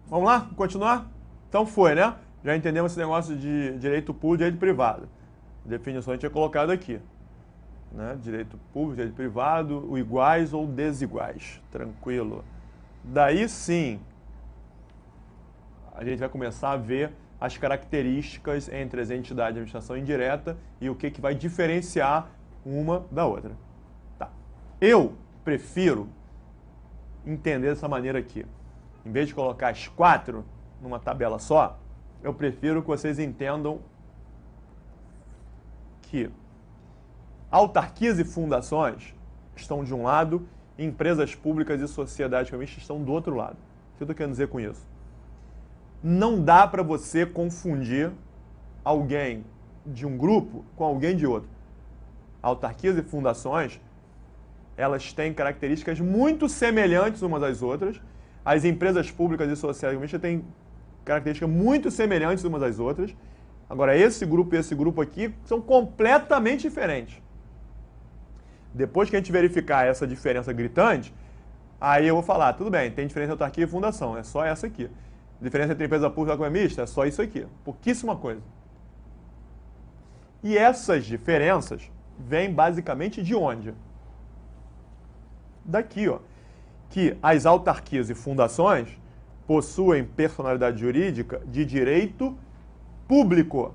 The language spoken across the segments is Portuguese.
Vamos lá? Continuar? Então foi, né? Já entendemos esse negócio de direito público e direito privado. A definição a gente tinha colocado aqui. Né? Direito público, direito privado, o iguais ou desiguais. Tranquilo. Daí sim, a gente vai começar a ver as características entre as entidades de administração indireta e o que vai diferenciar uma da outra. Tá. Eu prefiro entender dessa maneira aqui. Em vez de colocar as 4 numa tabela só, eu prefiro que vocês entendam que autarquias e fundações estão de um lado e empresas públicas e sociedades comunistas estão do outro lado. O que eu estou querendo dizer com isso? Não dá para você confundir alguém de um grupo com alguém de outro. Autarquias e fundações, elas têm características muito semelhantes umas às outras. As empresas públicas e sociedades comunistas têm características muito semelhantes umas às outras. Agora, esse grupo e esse grupo aqui são completamente diferentes. Depois que a gente verificar essa diferença gritante, aí eu vou falar, tudo bem, tem diferença entre autarquia e fundação, é só essa aqui. Diferença entre empresa pública e economista é só isso aqui. Pouquíssima coisa. E essas diferenças vêm basicamente de onde? Daqui, ó. Que as autarquias e fundações possuem personalidade jurídica de direito público.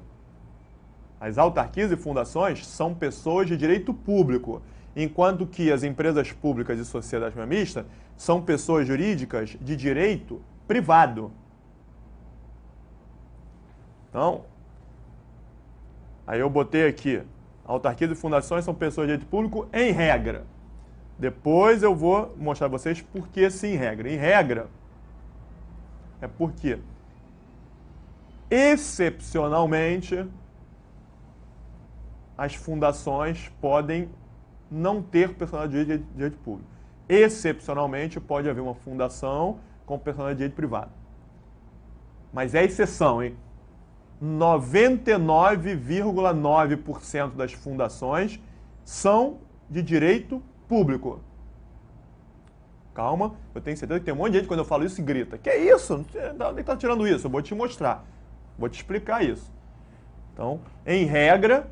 As autarquias e fundações são pessoas de direito público, enquanto que as empresas públicas e sociedades mistas são pessoas jurídicas de direito privado. Então, aí eu botei aqui, autarquias e fundações são pessoas de direito público em regra. Depois eu vou mostrar para vocês por que sim em regra. Em regra, é porque, excepcionalmente, as fundações podem não ter personalidade de direito público. Excepcionalmente, pode haver uma fundação com personalidade de direito privado. Mas é exceção, hein? 99,9% das fundações são de direito público. Calma, eu tenho certeza que tem um monte de gente quando eu falo isso grita. Que é isso? Onde está tirando isso? Eu vou te mostrar. Vou te explicar isso. Então, em regra,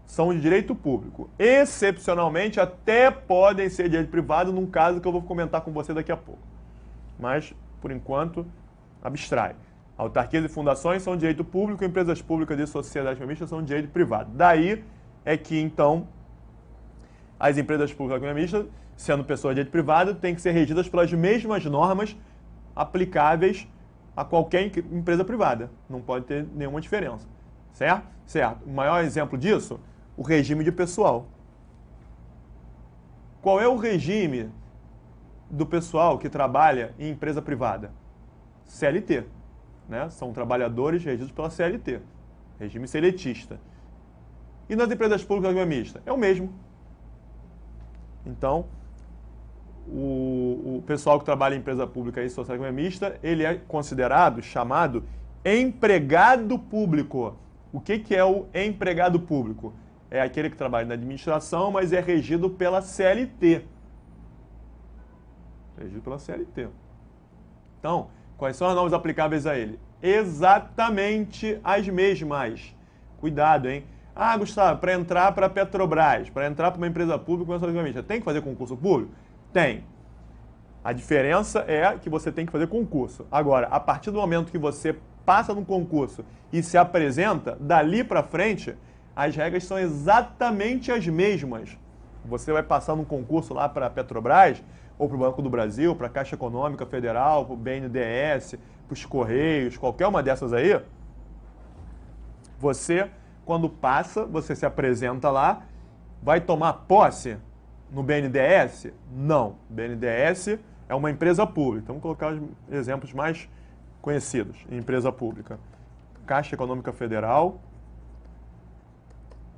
são de direito público. Excepcionalmente, até podem ser de direito privado, num caso que eu vou comentar com você daqui a pouco. Mas, por enquanto, abstrai. Autarquias e fundações são de direito público, empresas públicas e sociedades mistas são de direito privado. Daí é que, então, as empresas públicas e mistas, sendo pessoas de direito privado, têm que ser regidas pelas mesmas normas aplicáveis a qualquer empresa privada. Não pode ter nenhuma diferença. Certo? Certo. O maior exemplo disso, o regime de pessoal. Qual é o regime do pessoal que trabalha em empresa privada? CLT. Né? São trabalhadores regidos pela CLT, regime seletista. E nas empresas públicas e mistas? É o mesmo. Então, o pessoal que trabalha em empresa pública e sociedade mista, ele é considerado, chamado empregado público. O que é o empregado público? É aquele que trabalha na administração, mas é regido pela CLT. Regido pela CLT. Então, quais são as normas aplicáveis a ele? Exatamente as mesmas. Cuidado, hein? Ah, Gustavo, para entrar para a Petrobras, para entrar para uma empresa pública, tem que fazer concurso público? Tem. A diferença é que você tem que fazer concurso. Agora, a partir do momento que você passa no concurso e se apresenta, dali para frente, as regras são exatamente as mesmas. Você vai passar num concurso lá para a Petrobras, ou para o Banco do Brasil, para a Caixa Econômica Federal, para o BNDES, para os Correios, qualquer uma dessas aí, você, quando passa, você se apresenta lá, vai tomar posse no BNDES? Não. BNDES é uma empresa pública. Então, vamos colocar os exemplos mais conhecidos em empresa pública. Caixa Econômica Federal,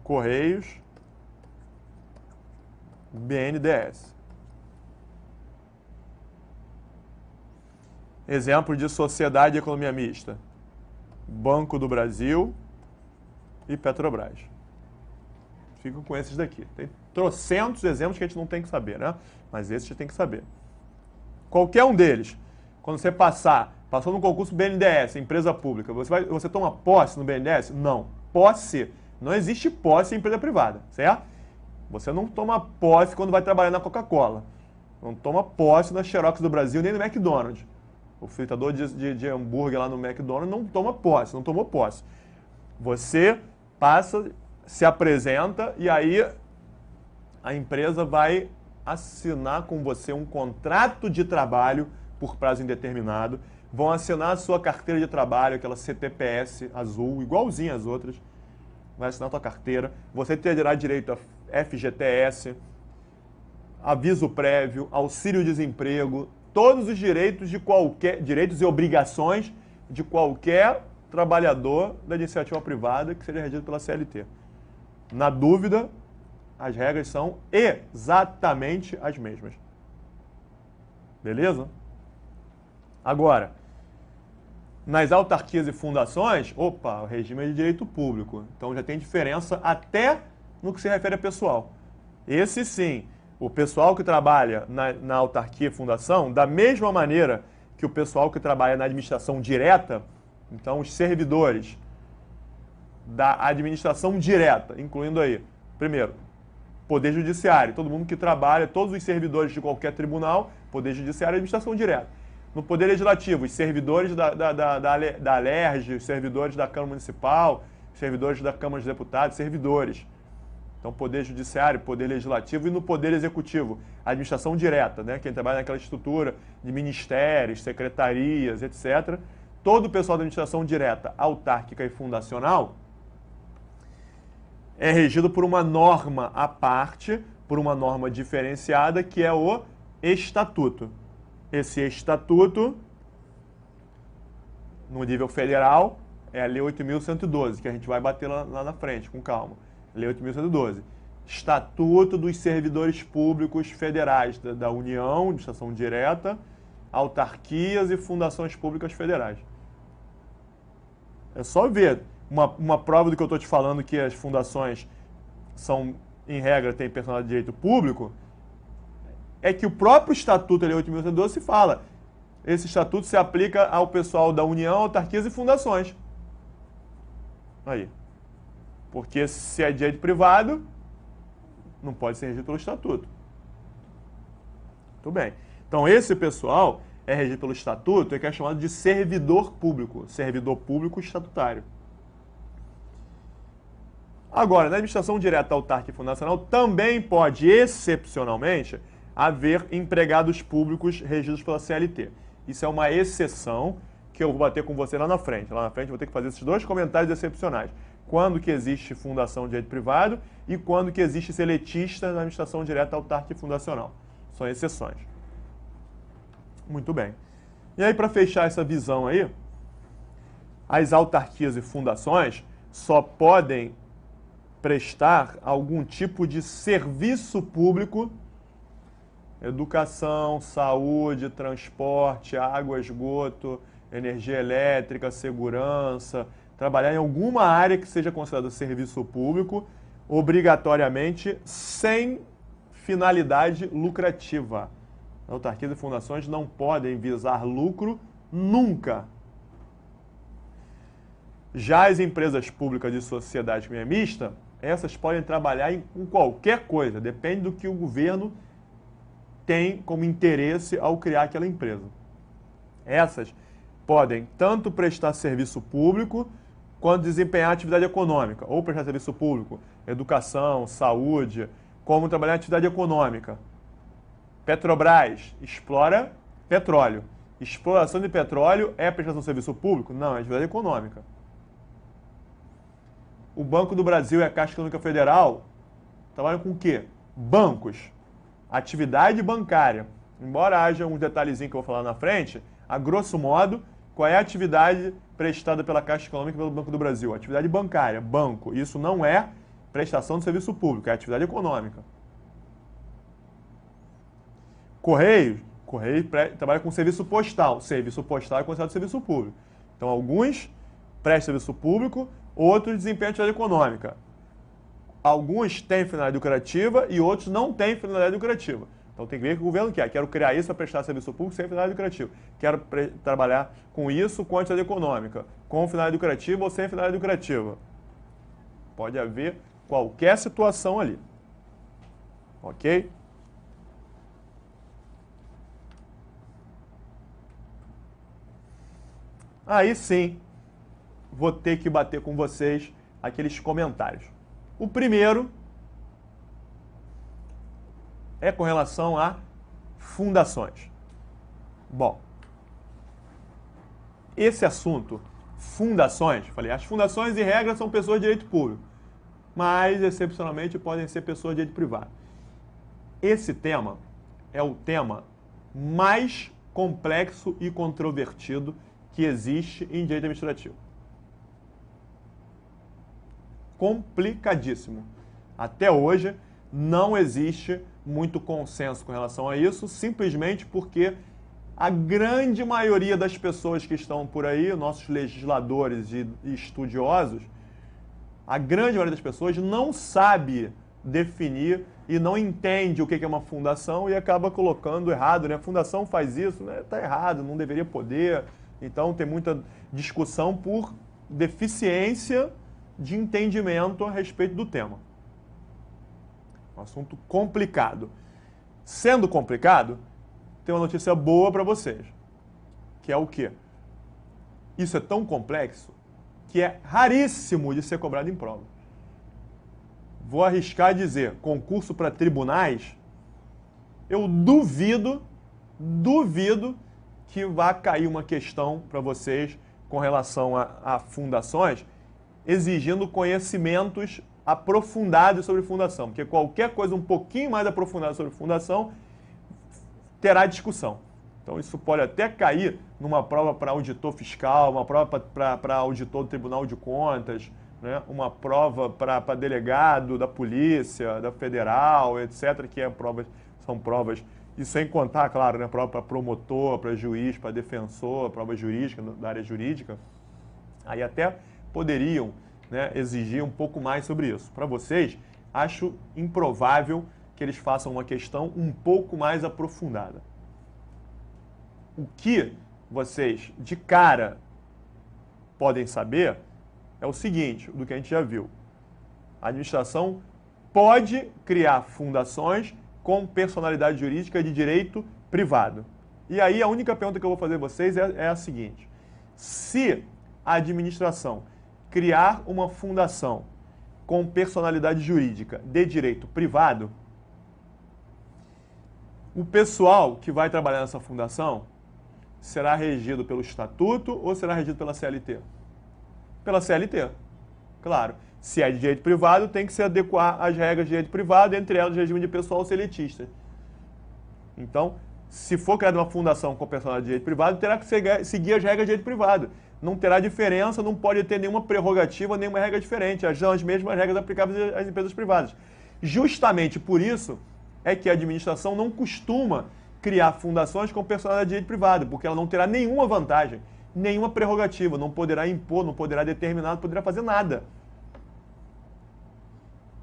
Correios, BNDES. Exemplo de sociedade e economia mista. Banco do Brasil e Petrobras. Fico com esses daqui. Tem trocentos exemplos que a gente não tem que saber, né? Mas esses a gente tem que saber. Qualquer um deles, quando você passar Passou no concurso BNDES, empresa pública. Você toma posse no BNDES? Não. Posse. Não existe posse em empresa privada, certo? Você não toma posse quando vai trabalhar na Coca-Cola. Não toma posse na Xerox do Brasil nem no McDonald's. O fritador de hambúrguer lá no McDonald's não toma posse, não tomou posse. Você passa, se apresenta e aí a empresa vai assinar com você um contrato de trabalho por prazo indeterminado. Vão assinar a sua carteira de trabalho, aquela CTPS azul, igualzinha às outras. Vai assinar a sua carteira. Você terá direito a FGTS, aviso prévio, auxílio-desemprego, todos os direitos direitos e obrigações de qualquer trabalhador da iniciativa privada que seja regido pela CLT. Na dúvida, as regras são exatamente as mesmas. Beleza? Agora, nas autarquias e fundações, o regime é de direito público. Então já tem diferença até no que se refere a pessoal. Esse sim, o pessoal que trabalha na autarquia e fundação, da mesma maneira que o pessoal que trabalha na administração direta, então os servidores da administração direta, incluindo aí, primeiro, Poder Judiciário, todo mundo que trabalha, todos os servidores de qualquer tribunal, Poder Judiciário e administração direta. No Poder Legislativo, os servidores da ALERJ, os servidores da Câmara Municipal, os servidores da Câmara dos Deputados, servidores. Então, Poder Judiciário, Poder Legislativo e no Poder Executivo, administração direta, né? Quem trabalha naquela estrutura de ministérios, secretarias, etc. Todo o pessoal da administração direta, autárquica e fundacional é regido por uma norma à parte, por uma norma diferenciada, que é o Estatuto. Esse Estatuto, no nível federal, é a Lei 8.112, que a gente vai bater lá na frente, com calma. Lei 8.112. Estatuto dos Servidores Públicos Federais da União, administração direta, autarquias e fundações públicas federais. É só ver uma prova do que eu estou te falando, que as fundações são, em regra, têm personalidade de direito público, é que o próprio Estatuto, a Lei 8.112, se fala. Esse Estatuto se aplica ao pessoal da União, autarquias e fundações. Aí. Porque se é direito privado, não pode ser regido pelo Estatuto. Muito bem. Então, esse pessoal é regido pelo Estatuto e que é chamado de servidor público estatutário. Agora, na administração direta autárquica e fundacional, também pode, excepcionalmente, haver empregados públicos regidos pela CLT. Isso é uma exceção que eu vou bater com você lá na frente. Lá na frente eu vou ter que fazer esses dois comentários excepcionais. Quando que existe fundação de direito privado e quando que existe seletista na administração direta autárquica e fundacional. São exceções. Muito bem. E aí, para fechar essa visão aí, as autarquias e fundações só podem prestar algum tipo de serviço público, educação, saúde, transporte, água, esgoto, energia elétrica, segurança, trabalhar em alguma área que seja considerada serviço público, obrigatoriamente sem finalidade lucrativa. Autarquias e fundações não podem visar lucro nunca. Já as empresas públicas de sociedade mista, essas podem trabalhar em qualquer coisa, depende do que o governo tem como interesse ao criar aquela empresa. Essas podem tanto prestar serviço público quanto desempenhar atividade econômica, ou prestar serviço público, educação, saúde, como trabalhar em atividade econômica. Petrobras explora petróleo. Exploração de petróleo é prestação de serviço público? Não, é atividade econômica. O Banco do Brasil e a Caixa Econômica Federal trabalham com o quê? Bancos. Atividade bancária. Embora haja um detalhezinho que eu vou falar na frente, a grosso modo, qual é a atividade prestada pela Caixa Econômica e pelo Banco do Brasil? Atividade bancária, banco. Isso não é prestação de serviço público, é atividade econômica. Correio trabalha com serviço postal. Serviço postal é considerado serviço público. Então, alguns prestam serviço público, outros desempenham atividade econômica. Alguns têm finalidade lucrativa e outros não têm finalidade lucrativa. Então tem que ver o que o governo quer. Quero criar isso para prestar serviço público sem finalidade lucrativa. Quero trabalhar com isso com atividade econômica, com finalidade lucrativa ou sem finalidade lucrativa. Pode haver qualquer situação ali. Ok? Aí sim, vou ter que bater com vocês aqueles comentários. O primeiro é com relação a fundações. Bom, esse assunto, fundações, falei, as fundações em regra são pessoas de direito público, mas excepcionalmente podem ser pessoas de direito privado. Esse tema é o tema mais complexo e controvertido que existe em direito administrativo. Complicadíssimo. Até hoje não existe muito consenso com relação a isso, simplesmente porque a grande maioria das pessoas que estão por aí, nossos legisladores e estudiosos, a grande maioria das pessoas não sabe definir e não entende o que é uma fundação e acaba colocando errado, né? Fundação faz isso, né? Tá errado, não deveria poder. Então tem muita discussão por deficiência de entendimento a respeito do tema. Um assunto complicado. Sendo complicado, tem uma notícia boa para vocês, que é o quê? Isso é tão complexo que é raríssimo de ser cobrado em prova. Vou arriscar dizer, concurso para tribunais, eu duvido que vá cair uma questão para vocês com relação a fundações, exigindo conhecimentos aprofundados sobre fundação, porque qualquer coisa um pouquinho mais aprofundada sobre fundação terá discussão. Então isso pode até cair numa prova para auditor fiscal, uma prova para auditor do Tribunal de Contas, né? Uma prova para delegado da polícia, da federal, etc., que são provas, e sem contar, claro, né? Prova para promotor, para juiz, para defensor, prova jurídica, da área jurídica. Aí até poderiam, né, exigir um pouco mais sobre isso. Para vocês, acho improvável que eles façam uma questão um pouco mais aprofundada. O que vocês, de cara, podem saber é o seguinte, do que a gente já viu. A administração pode criar fundações com personalidade jurídica de direito privado. E aí a única pergunta que eu vou fazer a vocês é a seguinte. Se a administração criar uma fundação com personalidade jurídica de direito privado, o pessoal que vai trabalhar nessa fundação será regido pelo estatuto ou será regido pela CLT? Pela CLT, claro. Se é de direito privado, tem que se adequar às regras de direito privado, entre elas o regime de pessoal seletista. Então, se for criada uma fundação com personalidade de direito privado, terá que seguir as regras de direito privado. Não terá diferença, não pode ter nenhuma prerrogativa, nenhuma regra diferente. São as mesmas regras aplicáveis às empresas privadas. Justamente por isso é que a administração não costuma criar fundações com personalidade de direito privado, porque ela não terá nenhuma vantagem, nenhuma prerrogativa, não poderá impor, não poderá determinar, não poderá fazer nada.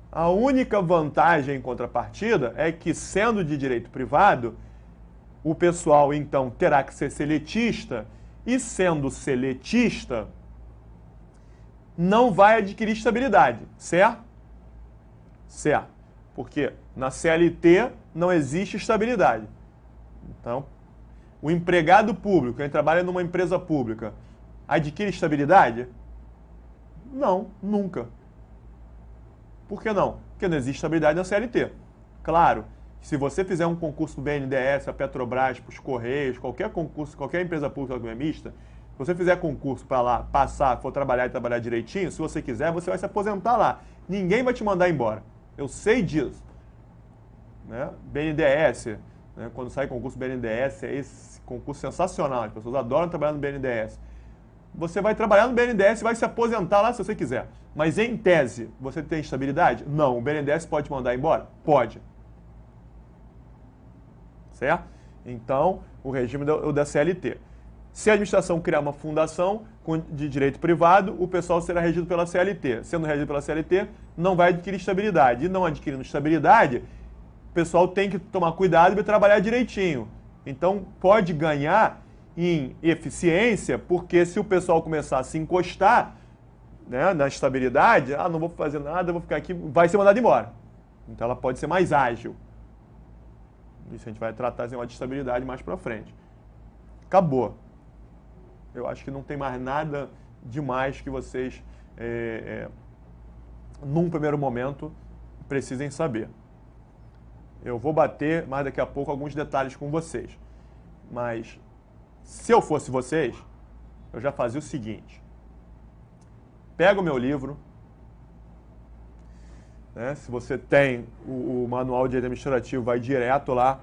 A única vantagem em contrapartida é que, sendo de direito privado, o pessoal, então, terá que ser seletista e, sendo seletista, não vai adquirir estabilidade, certo? Certo. Porque na CLT não existe estabilidade. Então, o empregado público, quem trabalha numa empresa pública, adquire estabilidade? Não, nunca. Por que não? Porque não existe estabilidade na CLT. Claro, se você fizer um concurso do BNDES, a Petrobras, para os Correios, qualquer concurso, qualquer empresa pública que é mista, se você fizer concurso para lá, passar, for trabalhar e trabalhar direitinho, se você quiser, você vai se aposentar lá. Ninguém vai te mandar embora. Eu sei disso. Né? BNDES, né? Quando sai concurso BNDES, é esse concurso sensacional. As pessoas adoram trabalhar no BNDES. Você vai trabalhar no BNDES e vai se aposentar lá se você quiser. Mas, em tese, você tem estabilidade? Não. O BNDES pode te mandar embora? Pode. Certo? Então, o regime é o da CLT. Se a administração criar uma fundação de direito privado, o pessoal será regido pela CLT. Sendo regido pela CLT, não vai adquirir estabilidade. E não adquirindo estabilidade, pessoal tem que tomar cuidado e trabalhar direitinho. Então, pode ganhar em eficiência, porque se o pessoal começar a se encostar, né, na estabilidade, não vou fazer nada, vou ficar aqui, vai ser mandado embora. Então, ela pode ser mais ágil. Isso a gente vai tratar de estabilidade mais para frente. Acabou. Eu acho que não tem mais nada demais que vocês, num primeiro momento, precisem saber. Eu vou bater mais daqui a pouco alguns detalhes com vocês. Mas, se eu fosse vocês, eu já fazia o seguinte. Pega o meu livro, né? Se você tem o manual de direito administrativo, vai direto lá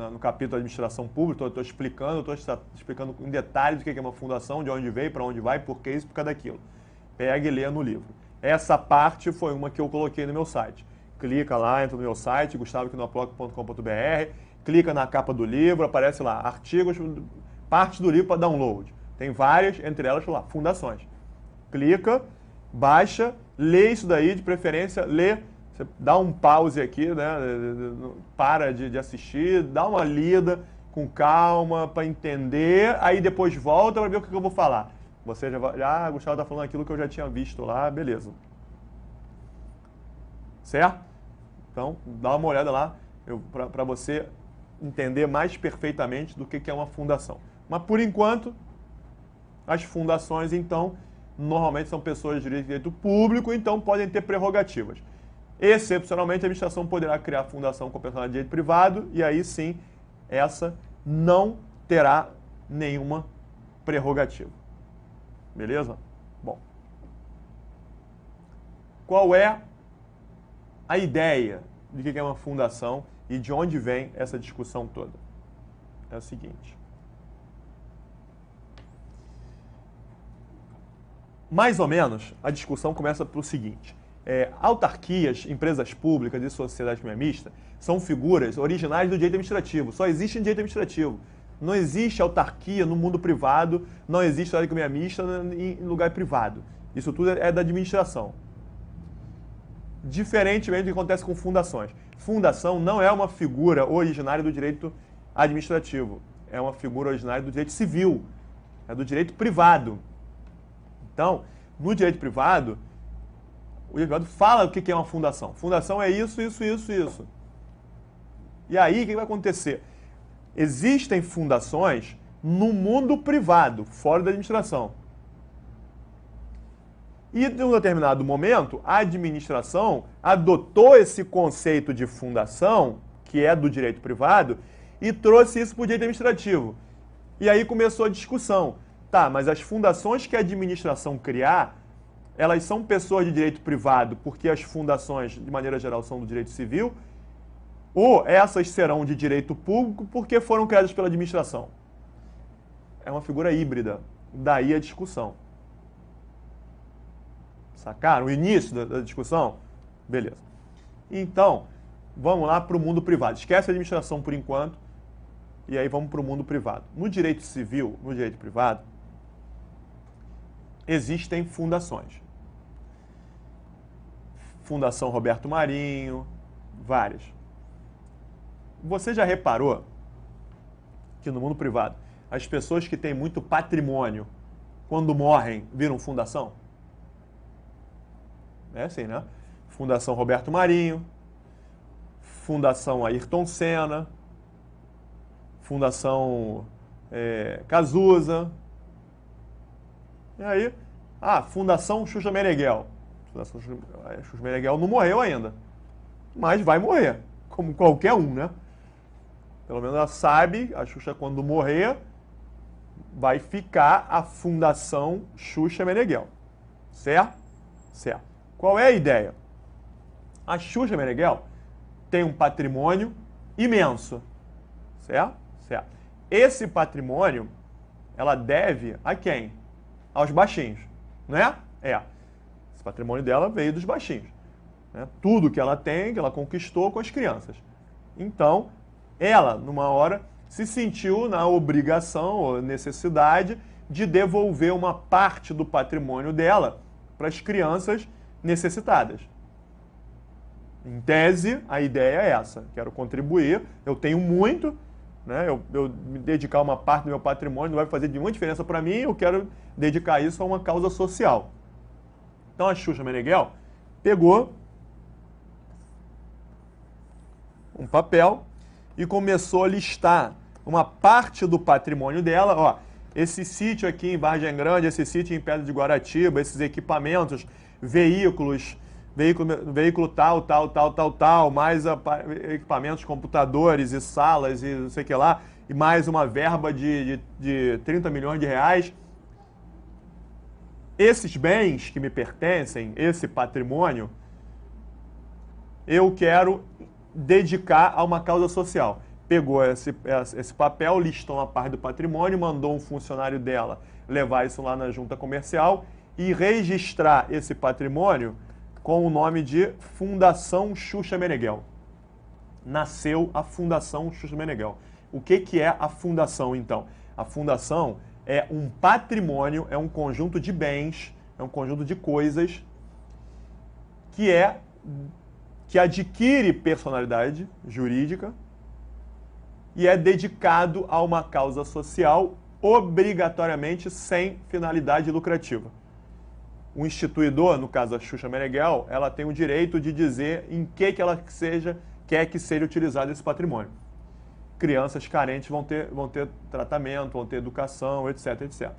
no capítulo de administração pública. Eu estou explicando em detalhes o que é uma fundação, de onde veio, para onde vai, por que isso, por causa daquilo. Pega e lê no livro. Essa parte foi uma que eu coloquei no meu site. Clica lá, entra no meu site, gustavoquinoplog.com.br, clica na capa do livro, aparece lá, artigos, parte do livro para download. Tem várias, entre elas lá, fundações. Clica, baixa, lê isso daí, de preferência, lê, você dá um pause aqui, né? Para de assistir, dá uma lida com calma para entender, aí depois volta para ver o que eu vou falar. Você já vai, Gustavo está falando aquilo que eu já tinha visto lá, beleza. Certo? Então, dá uma olhada lá para você entender mais perfeitamente do que é uma fundação. Mas, por enquanto, as fundações, então, normalmente são pessoas de direito público, então podem ter prerrogativas. Excepcionalmente, a administração poderá criar fundação com personalidade de direito privado, e aí sim, essa não terá nenhuma prerrogativa. Beleza? Bom. Qual é a ideia de que é uma fundação e de onde vem essa discussão toda? É o seguinte. Mais ou menos, a discussão começa pelo seguinte. Autarquias, empresas públicas e sociedade mista são figuras originárias do direito administrativo. Só existe em direito administrativo. Não existe autarquia no mundo privado, não existe economia mista em lugar privado. Isso tudo é da administração. Diferentemente do que acontece com fundações. Fundação não é uma figura originária do direito administrativo. É uma figura originária do direito civil. É do direito privado. Então, no direito privado, o direito privado fala o que é uma fundação. Fundação é isso, isso, isso, isso. E aí, o que vai acontecer? Existem fundações no mundo privado, fora da administração. E, em um determinado momento, a administração adotou esse conceito de fundação, que é do direito privado, e trouxe isso para o direito administrativo. E aí começou a discussão. Tá, mas as fundações que a administração criar, elas são pessoas de direito privado, porque as fundações, de maneira geral, são do direito civil, ou essas serão de direito público porque foram criadas pela administração? É uma figura híbrida. Daí a discussão. Sacaram? O início da discussão? Beleza. Então, vamos lá para o mundo privado. Esquece a administração por enquanto, e aí vamos para o mundo privado. No direito civil, no direito privado, existem fundações. Fundação Roberto Marinho, várias. Você já reparou que no mundo privado, as pessoas que têm muito patrimônio, quando morrem, viram fundação? É assim, né? Fundação Roberto Marinho, Fundação Ayrton Senna, Fundação Cazuza. E aí, Fundação Xuxa Meneghel. Fundação Xuxa Meneghel não morreu ainda, mas vai morrer, como qualquer um, né? Pelo menos ela sabe, a Xuxa quando morrer, vai ficar a Fundação Xuxa Meneghel. Certo? Certo. Qual é a ideia? A Xuxa Meneghel tem um patrimônio imenso. Certo? Certo. Esse patrimônio, ela deve a quem? Aos baixinhos. Não é? É. Esse patrimônio dela veio dos baixinhos. Né? Tudo que ela tem, que ela conquistou com as crianças. Então, ela, numa hora, se sentiu na obrigação ou necessidade de devolver uma parte do patrimônio dela para as crianças necessitadas. Em tese, a ideia é essa. Quero contribuir, eu tenho muito, né? Eu me dedicar uma parte do meu patrimônio não vai fazer nenhuma diferença para mim, eu quero dedicar isso a uma causa social. Então a Xuxa Meneghel pegou um papel e começou a listar uma parte do patrimônio dela. Ó, esse sítio aqui em Vargem Grande, esse sítio em Pedra de Guaratiba, esses equipamentos, veículo tal, mais equipamentos, computadores e salas e não sei o que lá, e mais uma verba de 30 milhões de reais. Esses bens que me pertencem, esse patrimônio, eu quero dedicar a uma causa social. Pegou esse papel, listou uma parte do patrimônio, mandou um funcionário dela levar isso lá na junta comercial e registrar esse patrimônio com o nome de Fundação Xuxa Meneghel. Nasceu a Fundação Xuxa Meneghel. O que é a fundação, então? A fundação é um patrimônio, é um conjunto de bens, é um conjunto de coisas que adquire personalidade jurídica e é dedicado a uma causa social obrigatoriamente sem finalidade lucrativa. O instituidor, no caso a Xuxa Meneghel, ela tem o direito de dizer em que ela quer que seja utilizado esse patrimônio. Crianças carentes vão ter tratamento, vão ter educação, etc, etc.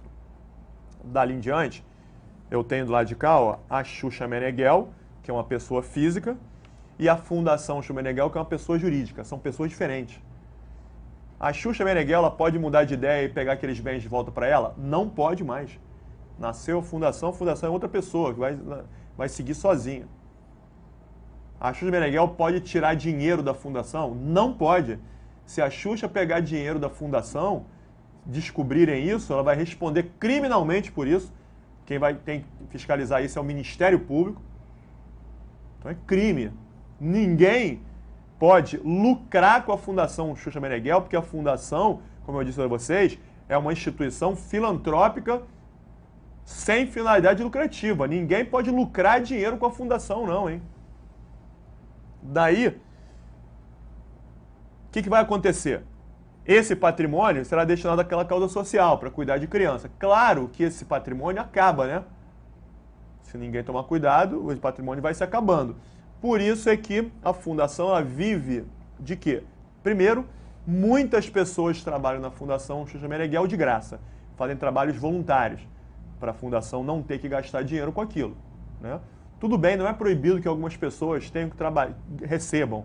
Dali em diante, eu tenho do lado de cá, ó, a Xuxa Meneghel, que é uma pessoa física, e a Fundação Xuxa Meneghel, que é uma pessoa jurídica. São pessoas diferentes. A Xuxa Meneghel, ela pode mudar de ideia e pegar aqueles bens de volta para ela? Não pode mais. Nasceu a fundação é outra pessoa, que vai seguir sozinha. A Xuxa Meneghel pode tirar dinheiro da fundação? Não pode. Se a Xuxa pegar dinheiro da fundação, descobrirem isso, ela vai responder criminalmente por isso. Quem tem que fiscalizar isso é o Ministério Público. Então é crime. Ninguém pode lucrar com a Fundação Xuxa Meneghel, porque a fundação, como eu disse para vocês, é uma instituição filantrópica sem finalidade lucrativa. Ninguém pode lucrar dinheiro com a fundação, não, hein? Daí, o que vai acontecer? Esse patrimônio será destinado àquela causa social, para cuidar de criança. Claro que esse patrimônio acaba, né? Se ninguém tomar cuidado, o patrimônio vai se acabando. Por isso é que a fundação ela vive de quê? Primeiro, muitas pessoas trabalham na Fundação Xuxa Meneghel de graça. Fazem trabalhos voluntários, para a fundação não ter que gastar dinheiro com aquilo, né? Tudo bem, não é proibido que algumas pessoas tenham que recebam,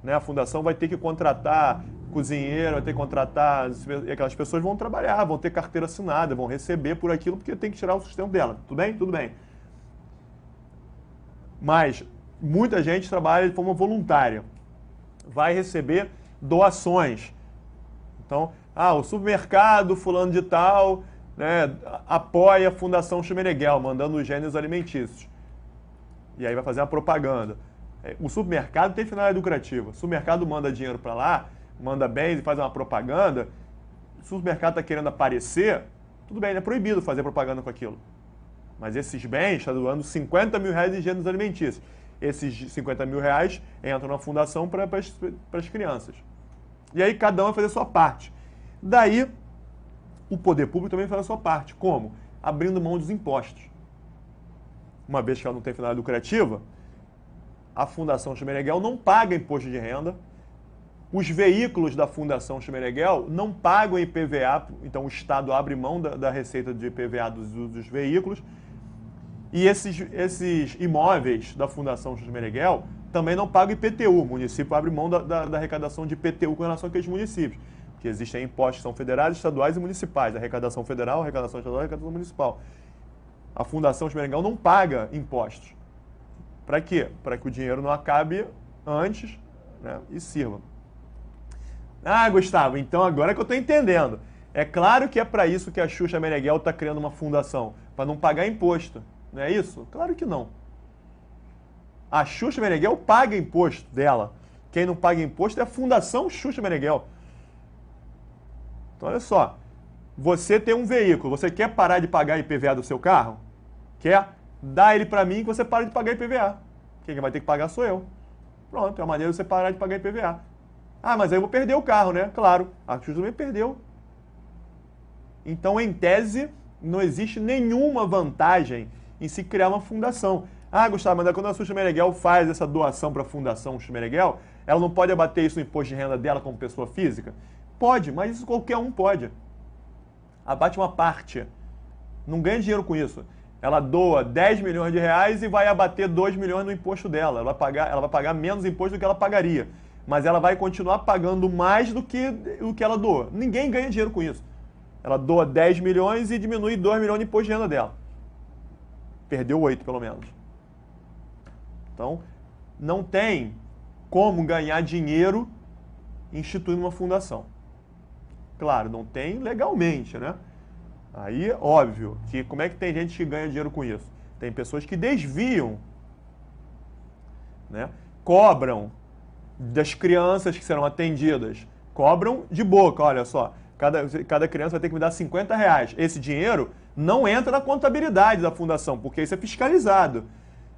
né? A fundação vai ter que contratar cozinheiro, vai ter que contratar, aquelas pessoas vão trabalhar, vão ter carteira assinada, vão receber por aquilo porque tem que tirar o sustento dela. Tudo bem? Tudo bem. Mas muita gente trabalha de forma voluntária. Vai receber doações. Então, o supermercado fulano de tal, né, apoia a Fundação Xuxa Meneghel, mandando os gêneros alimentícios. E aí vai fazer uma propaganda. O supermercado tem finalidade lucrativa. O supermercado manda dinheiro para lá, manda bens e faz uma propaganda. Se o supermercado está querendo aparecer, tudo bem, é proibido fazer propaganda com aquilo. Mas esses bens estão doando 50 mil reais em gêneros alimentícios. Esses 50 mil reais entram na fundação para as crianças. E aí cada um vai fazer a sua parte. Daí, o poder público também faz a sua parte. Como? Abrindo mão dos impostos. Uma vez que ela não tem finalidade lucrativa, a Fundação Xuxa Meneghel não paga imposto de renda. Os veículos da Fundação Xuxa Meneghel não pagam IPVA, então o Estado abre mão da receita de IPVA dos veículos. E esses imóveis da Fundação Xuxa Meneghel também não pagam IPTU. O município abre mão da arrecadação de IPTU com relação àqueles municípios. Porque existem impostos que são federais, estaduais e municipais. Arrecadação federal, arrecadação estadual e arrecadação municipal. A Fundação Xuxa Meneghel não paga impostos. Para quê? Para que o dinheiro não acabe antes, né, e sirva. Gustavo, então agora que eu estou entendendo. É claro que é para isso que a Xuxa Meneghel está criando uma fundação, para não pagar imposto. Não é isso? Claro que não. A Xuxa Meneghel paga imposto dela. Quem não paga imposto é a Fundação Xuxa Meneghel. Então, olha só. Você tem um veículo, você quer parar de pagar IPVA do seu carro? Quer? Dá ele para mim que você para de pagar IPVA. Quem vai ter que pagar sou eu. Pronto, é uma maneira de você parar de pagar IPVA. Ah, mas aí eu vou perder o carro, né? Claro, a Xuxa também perdeu. Então, em tese, não existe nenhuma vantagem em se criar uma fundação. Ah, Gustavo, mas quando a Xuxa Meneghel faz essa doação para a Fundação Xuxa Meneghel, ela não pode abater isso no imposto de renda dela como pessoa física? Pode, mas isso qualquer um pode. Abate uma parte. Não ganha dinheiro com isso. Ela doa 10 milhões de reais e vai abater 2 milhões no imposto dela. Ela vai pagar menos imposto do que ela pagaria. Mas ela vai continuar pagando mais do que ela doa. Ninguém ganha dinheiro com isso. Ela doa 10 milhões e diminui 2 milhões de imposto de renda dela. Perdeu 8, pelo menos. Então, não tem como ganhar dinheiro instituindo uma fundação. Claro, não tem legalmente, né? Aí, óbvio, que como é que tem gente que ganha dinheiro com isso? Tem pessoas que desviam, né? Cobram das crianças que serão atendidas. Cobram de boca, olha só. Cada criança vai ter que me dar 50 reais. Esse dinheiro não entra na contabilidade da fundação, porque isso é fiscalizado.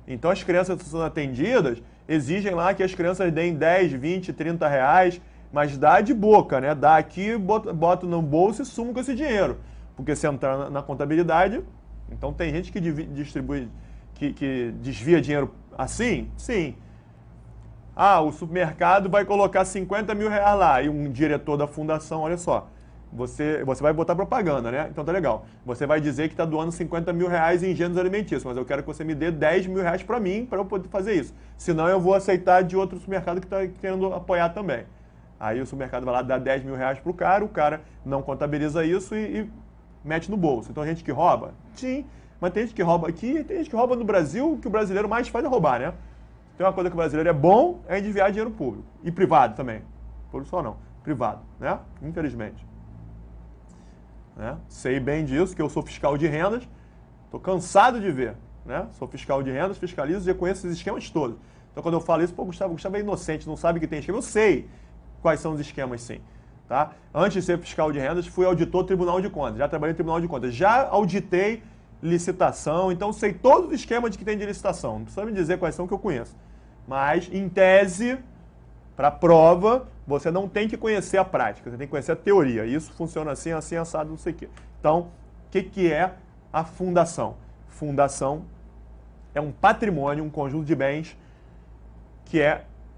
Então, as crianças que são atendidas exigem lá que as crianças deem 10, 20, 30 reais, mas dá de boca, né? Dá aqui, bota no bolso e sumo com esse dinheiro. Porque se entrar na contabilidade, então tem gente que distribui, que desvia dinheiro assim? Sim. Ah, o supermercado vai colocar 50 mil reais lá e um diretor da fundação, olha só, você vai botar propaganda, né? Então tá legal. Você vai dizer que está doando 50 mil reais em gêneros alimentícios, mas eu quero que você me dê 10 mil reais para mim, para eu poder fazer isso. Senão eu vou aceitar de outro supermercado que está querendo apoiar também. Aí o supermercado vai lá dar 10 mil reais para o cara não contabiliza isso e mete no bolso. Então, a gente que rouba? Sim, mas tem gente que rouba aqui, tem gente que rouba no Brasil, o que o brasileiro mais faz é roubar, né? Tem uma coisa que o brasileiro é bom, é desviar dinheiro público. E privado também. Público só não, privado, né? Infelizmente. Né? Sei bem disso, que eu sou fiscal de rendas, estou cansado de ver, né? Sou fiscal de rendas, fiscalizo e conheço esses esquemas todos. Então, quando eu falo isso, pô, Gustavo é inocente, não sabe que tem esquema. Eu sei quais são os esquemas, sim. Tá? Antes de ser fiscal de rendas, fui auditor do Tribunal de Contas. Já trabalhei no Tribunal de Contas. Já auditei licitação, então sei todos os esquemas que tem de licitação. Não precisa me dizer quais são que eu conheço. Mas, em tese, para prova, você não tem que conhecer a prática, você tem que conhecer a teoria. Isso funciona assim, assim, assado, não sei o quê. Então, o que é a fundação? Fundação é um patrimônio, um conjunto de bens que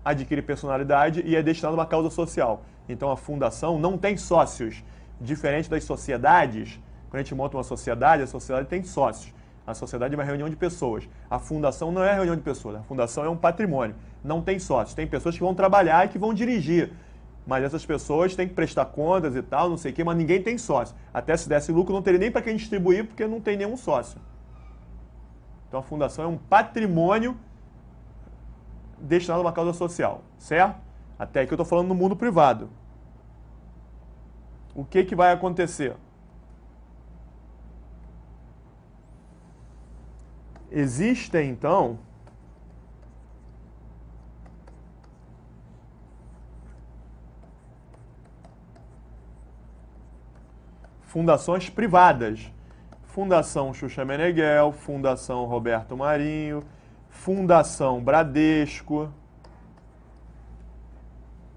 adquire personalidade e é destinado a uma causa social. Então, a fundação não tem sócios. Diferente das sociedades, quando a gente monta uma sociedade, a sociedade tem sócios. A sociedade é uma reunião de pessoas. A fundação não é reunião de pessoas. A fundação é um patrimônio. Não tem sócios. Tem pessoas que vão trabalhar e que vão dirigir. Mas essas pessoas têm que prestar contas e tal, não sei o quê, mas ninguém tem sócio. Até se desse lucro, não teria nem para quem distribuir, porque não tem nenhum sócio. Então, a fundação é um patrimônio destinado a uma causa social, certo? Até aqui eu estou falando no mundo privado. O que vai acontecer? Existem, então, fundações privadas. Fundação Xuxa Meneghel, Fundação Roberto Marinho, Fundação Bradesco.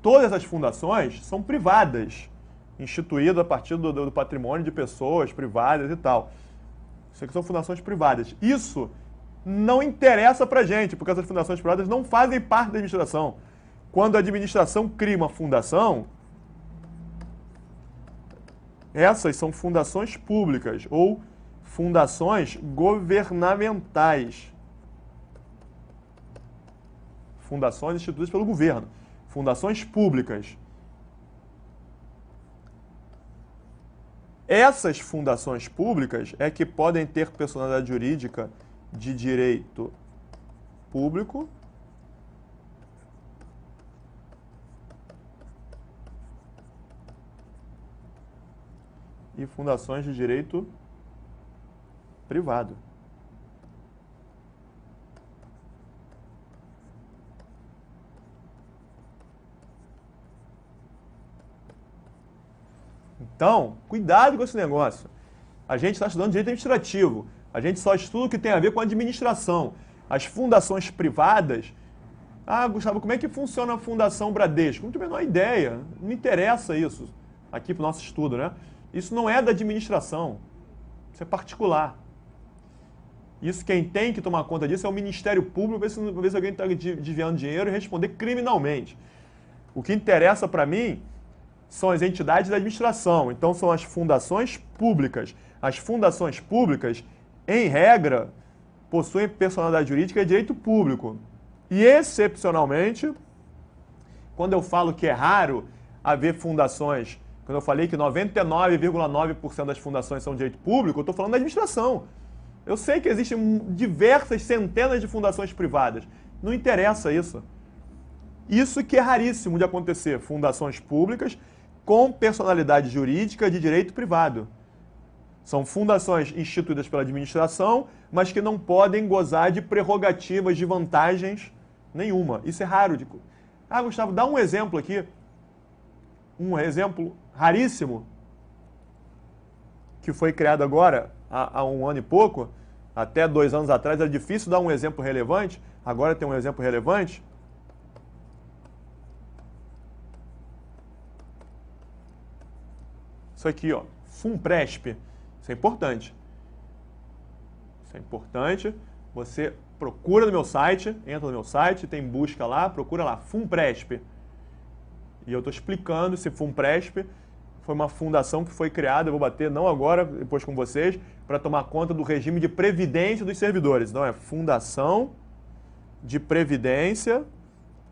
Todas essas fundações são privadas, instituídas a partir do patrimônio de pessoas privadas e tal. Isso aqui são fundações privadas. Isso não interessa pra gente, porque essas fundações privadas não fazem parte da administração. Quando a administração cria uma fundação, essas são fundações públicas ou fundações governamentais. Fundações instituídas pelo governo. Fundações públicas. Essas fundações públicas é que podem ter personalidade jurídica de direito público e fundações de direito privado. Então, cuidado com esse negócio. A gente está estudando direito administrativo. A gente só estuda o que tem a ver com a administração. As fundações privadas, Ah, Gustavo, como é que funciona a Fundação Bradesco? Não tenho a menor ideia. Não me interessa isso aqui para o nosso estudo, né? Isso não é da administração. Isso é particular. Isso quem tem que tomar conta disso é o Ministério Público, ver se alguém está desviando dinheiro e responder criminalmente. O que interessa para mim são as entidades da administração. Então são as fundações públicas. As fundações públicas, em regra, possuem personalidade jurídica e direito público. E, excepcionalmente, quando eu falo que é raro haver fundações, quando eu falei que 99,9% das fundações são de direito público, eu estou falando da administração. Eu sei que existem diversas centenas de fundações privadas. Não interessa isso. Isso que é raríssimo de acontecer. Fundações públicas com personalidade jurídica de direito privado. São fundações instituídas pela administração, mas que não podem gozar de prerrogativas, de vantagens nenhuma. Isso é raro. Ah, Gustavo, dá um exemplo aqui. Um exemplo raríssimo que foi criado agora, há um ano e pouco, até 2 anos atrás era difícil dar um exemplo relevante, agora tem um exemplo relevante. Isso aqui, ó, FUNPRESP. Isso é importante. Isso é importante. Você procura no meu site, entra no meu site, tem busca lá, procura lá, FUNPRESP. E eu estou explicando se FUNPRESP foi uma fundação que foi criada, eu vou bater não agora, depois com vocês, para tomar conta do regime de previdência dos servidores. Então é Fundação de Previdência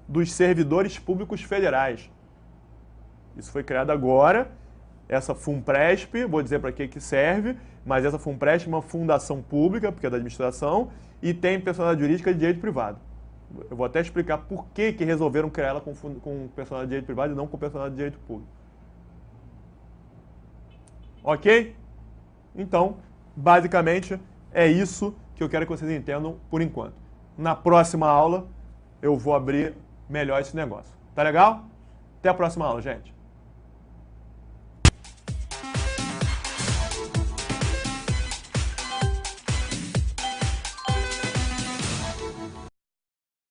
dos Servidores Públicos Federais. Isso foi criado agora. Essa FUNPRESP, vou dizer para que serve, mas essa FUNPRESP é uma fundação pública, porque é da administração, e tem personalidade jurídica de direito privado. Eu vou até explicar por que resolveram criar ela com personalidade de direito privado e não com personalidade de direito público. Ok? Então, basicamente, é isso que eu quero que vocês entendam por enquanto. Na próxima aula, eu vou abrir melhor esse negócio. Tá legal? Até a próxima aula, gente.